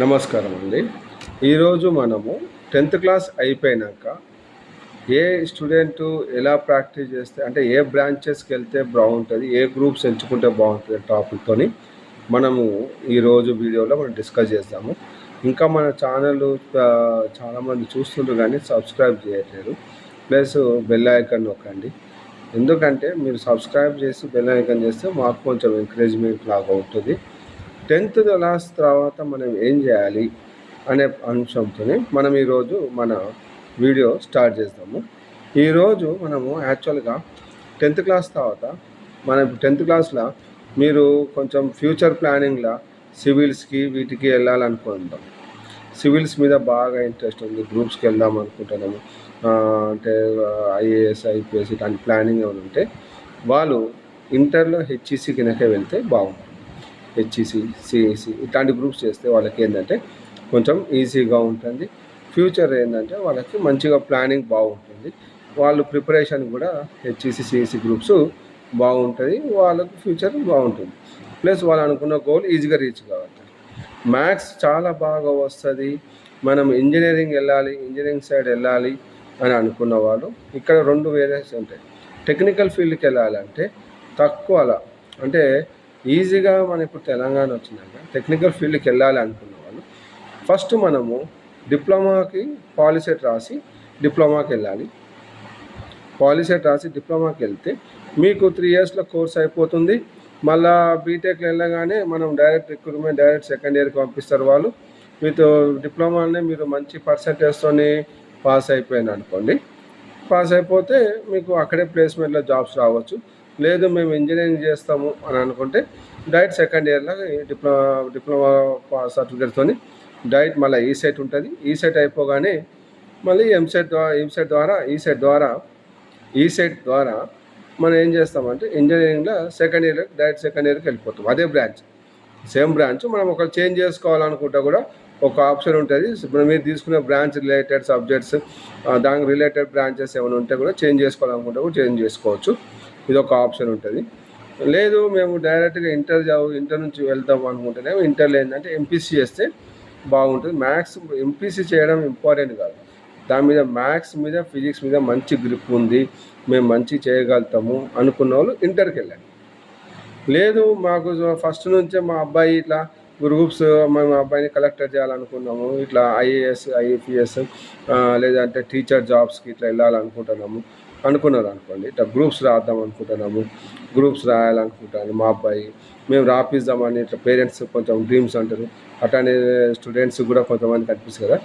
నమస్కారం అండి. ఈరోజు మనము 10th క్లాస్ అయిపోయినాక ఏ స్టూడెంటు ఎలా ప్రాక్టీస్ చేస్తే అంటే ఏ బ్రాంచెస్కి వెళ్తే బాగుంటుంది, ఏ గ్రూప్స్ ఎంచుకుంటే బాగుంటుంది టాపిక్తోని మనము ఈరోజు వీడియోలో మనం డిస్కస్ చేద్దాము. ఇంకా మన ఛానల్ చాలామంది చూస్తుంటారు కానీ సబ్స్క్రైబ్ చేయట్లేదు. ప్లస్ బెల్ ఐకాన్ నొక్కండి. ఎందుకంటే మీరు సబ్స్క్రైబ్ చేసి బెల్ ఐకాన్ చేస్తే మాకు కొంచెం ఎంకరేజ్మెంట్ లాగా ఉంటుంది. 10th క్లాస్ తర్వాత మనం ఏం చేయాలి అనే అంశంతో మనం ఈరోజు మన వీడియో స్టార్ట్ చేద్దాము. ఈరోజు మనము యాక్చువల్గా 10th క్లాస్ తర్వాత మన 10th క్లాస్లో మీరు కొంచెం ఫ్యూచర్ ప్లానింగ్లో సివిల్స్కి వీటికి వెళ్ళాలనుకుంటాం. సివిల్స్ మీద బాగా ఇంట్రెస్ట్ ఉంది, గ్రూప్స్కి వెళ్దాం అనుకుంటున్నాము, అంటే ఐఏఎస్ ఐపీఎస్ ఇట్లాంటి ప్లానింగ్ ఏమైనా ఉంటే వాళ్ళు ఇంటర్లో హెచ్ఈసి కిందకే వెళ్తే బాగుంటుంది. హెచ్ఈసి సిఈసి ఇట్లాంటి గ్రూప్స్ చేస్తే వాళ్ళకి ఏంటంటే కొంచెం ఈజీగా ఉంటుంది. ఫ్యూచర్ ఏంటంటే వాళ్ళకి మంచిగా ప్లానింగ్ బాగుంటుంది. వాళ్ళు ప్రిపరేషన్ కూడా హెచ్ఈసి సిఈసి గ్రూప్స్ బాగుంటుంది, వాళ్ళకి ఫ్యూచర్ బాగుంటుంది. ప్లస్ వాళ్ళు అనుకున్న గోల్ ఈజీగా రీచ్ కావాలి. మ్యాథ్స్ చాలా బాగా వస్తుంది, మనం ఇంజనీరింగ్ వెళ్ళాలి, ఇంజనీరింగ్ సైడ్ వెళ్ళాలి అని అనుకున్న వాళ్ళు ఇక్కడ రెండు వేరియస్ ఉంటాయి. టెక్నికల్ ఫీల్డ్కి వెళ్ళాలంటే తక్కువ అలా అంటే ఈజీగా మనం ఇప్పుడు తెలంగాణ వచ్చినాక టెక్నికల్ ఫీల్డ్కి వెళ్ళాలి అనుకున్న వాళ్ళు ఫస్ట్ మనము డిప్లొమాకి పాలిసెట్ రాసి డిప్లొమాకి వెళ్ళాలి. పాలిసెట్ రాసి డిప్లొమాకి వెళ్తే మీకు 3 ఇయర్స్లో కోర్స్ అయిపోతుంది. మళ్ళీ బీటెక్లో వెళ్ళగానే మనం డైరెక్ట్ రిక్రూట్మెంట్ డైరెక్ట్ సెకండ్ ఇయర్కి పంపిస్తారు వాళ్ళు. మీతో డిప్లొమానే మీరు మంచి పర్సంటేజ్తో పాస్ అయిపోయాను అనుకోండి, పాస్ అయిపోతే మీకు అక్కడే ప్లేస్మెంట్లో జాబ్స్ రావచ్చు. లేదు మేము ఇంజనీరింగ్ చేస్తాము అని అనుకుంటే డైరెక్ట్ సెకండ్ ఇయర్లో డిప్లొమా సర్టిఫికేట్తో డైరెక్ట్ మళ్ళీ ఈసెట్ ఉంటుంది. ఈసెట్ అయిపోగానే మళ్ళీ ఈసెట్ ద్వారా మనం ఏం చేస్తామంటే ఇంజనీరింగ్లో డైరెక్ట్ సెకండ్ ఇయర్కి వెళ్ళిపోతాం. అదే బ్రాంచ్, సేమ్ బ్రాంచ్. మనం ఒకళ్ళు చేంజ్ చేసుకోవాలనుకుంటే కూడా ఒక ఆప్షన్ ఉంటుంది. మీరు తీసుకునే బ్రాంచ్ రిలేటెడ్ సబ్జెక్ట్స్, దానికి రిలేటెడ్ బ్రాంచెస్ ఏమైనా ఉంటే కూడా చేంజ్ చేసుకోవాలనుకుంటే కూడా చేంజ్ చేసుకోవచ్చు. ఇది ఒక ఆప్షన్ ఉంటుంది. లేదు మేము డైరెక్ట్గా ఇంటర్ నుంచి వెళ్తాం అనుకుంటేనేమో ఇంటర్లో ఏంటంటే ఎంపీసీ చేస్తే బాగుంటుంది. మ్యాథ్స్ ఎంపీసీ చేయడం ఇంపార్టెంట్ కాదు, దాని మీద మ్యాథ్స్ మీద ఫిజిక్స్ మీద మంచి గ్రిప్ ఉంది, మేము మంచి చేయగలుగుతాము అనుకున్న వాళ్ళు ఇంటర్కి వెళ్ళండి. లేదు మాకు ఫస్ట్ నుంచే మా అబ్బాయి ఇట్లా గ్రూప్స్, మేము అబ్బాయిని కలెక్టర్ చేయాలనుకున్నాము, ఇట్లా ఐఏఎస్ ఐఏపీఎస్ లేదంటే టీచర్ జాబ్స్కి ఇట్లా వెళ్ళాలనుకుంటున్నాము అనుకున్నారు అనుకోండి, ఇట్లా గ్రూప్స్ రాద్దాం అనుకుంటున్నాము, గ్రూప్స్ రాయాలనుకుంటాను మా అబ్బాయి, మేము రాపిద్దామని ఇట్లా పేరెంట్స్ కొంచెం డ్రీమ్స్ అంటారు. అట్లానే స్టూడెంట్స్ కూడా కొంతమంది కనిపిస్తుంది కదా,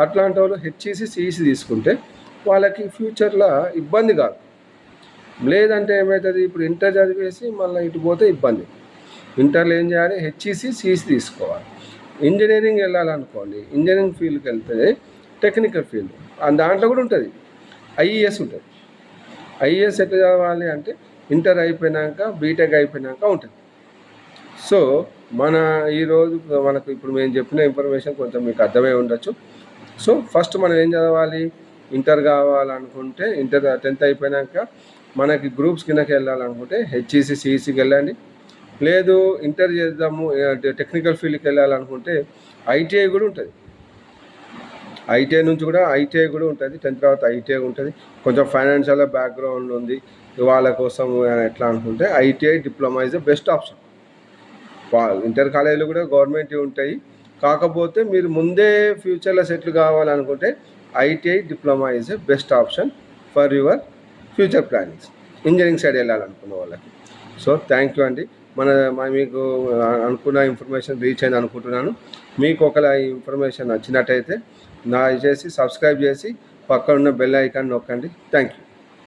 అట్లాంటి వాళ్ళు హెచ్ఈసి సిఈసి తీసుకుంటే వాళ్ళకి ఫ్యూచర్లో ఇబ్బంది కాదు. లేదంటే ఏమవుతుంది, ఇప్పుడు ఇంటర్ చదివేసి మళ్ళీ ఇటు పోతే ఇబ్బంది. ఇంటర్లో ఏం చేయాలి, హెచ్ఈసి సిఈసి తీసుకోవాలి. ఇంజనీరింగ్ వెళ్ళాలనుకోండి, ఇంజనీరింగ్ ఫీల్డ్కి వెళ్తే టెక్నికల్ ఫీల్డ్ దాంట్లో కూడా ఉంటుంది, ఐఈఎస్ ఉంటుంది. ఐఏఎస్ ఎట్లా చదవాలి అంటే ఇంటర్ అయిపోయినాక బీటెక్ అయిపోయినాక ఉంటుంది. సో ఈరోజు మనకు ఇప్పుడు మేము చెప్పిన ఇన్ఫర్మేషన్ కొంచెం మీకు అర్థమై ఉండొచ్చు. సో ఫస్ట్ మనం ఏం చదవాలి, ఇంటర్ కావాలనుకుంటే ఇంటర్ 10th అయిపోయినాక మనకి గ్రూప్స్ కిందకి వెళ్ళాలనుకుంటే హెచ్ఈసి సిఈసికి వెళ్ళండి. లేదు ఇంటర్ చేద్దాము టెక్నికల్ ఫీల్డ్కి వెళ్ళాలనుకుంటే ఐటీఐ కూడా ఉంటుంది. ఐటీఐ కూడా ఉంటుంది. 10th తర్వాత ఐటీఐ ఉంటుంది. కొంచెం ఫైనాన్షియల్ బ్యాక్గ్రౌండ్ ఉంది వాళ్ళ కోసం ఎట్లా అనుకుంటే ITI diploma is the best option. Inter కాలేజీలు కూడా గవర్నమెంట్ ఉంటాయి, కాకపోతే మీరు ముందే ఫ్యూచర్లో సెటిల్ కావాలనుకుంటే ITI diploma is the best option for your future plannings, engineering side వెళ్ళాలనుకున్న వాళ్ళకి. సో థ్యాంక్ యూ అండి. మీకు అనుకున్న ఇన్ఫర్మేషన్ రీచ్ అయింది అనుకుంటున్నాను. మీకు ఒకవేళ ఈ ఇన్ఫర్మేషన్ నచ్చినట్టయితే దయచేసి సబ్స్క్రైబ్ చేసి పక్కన ఉన్న బెల్ ఐకాన్ నొక్కండి. Thank you.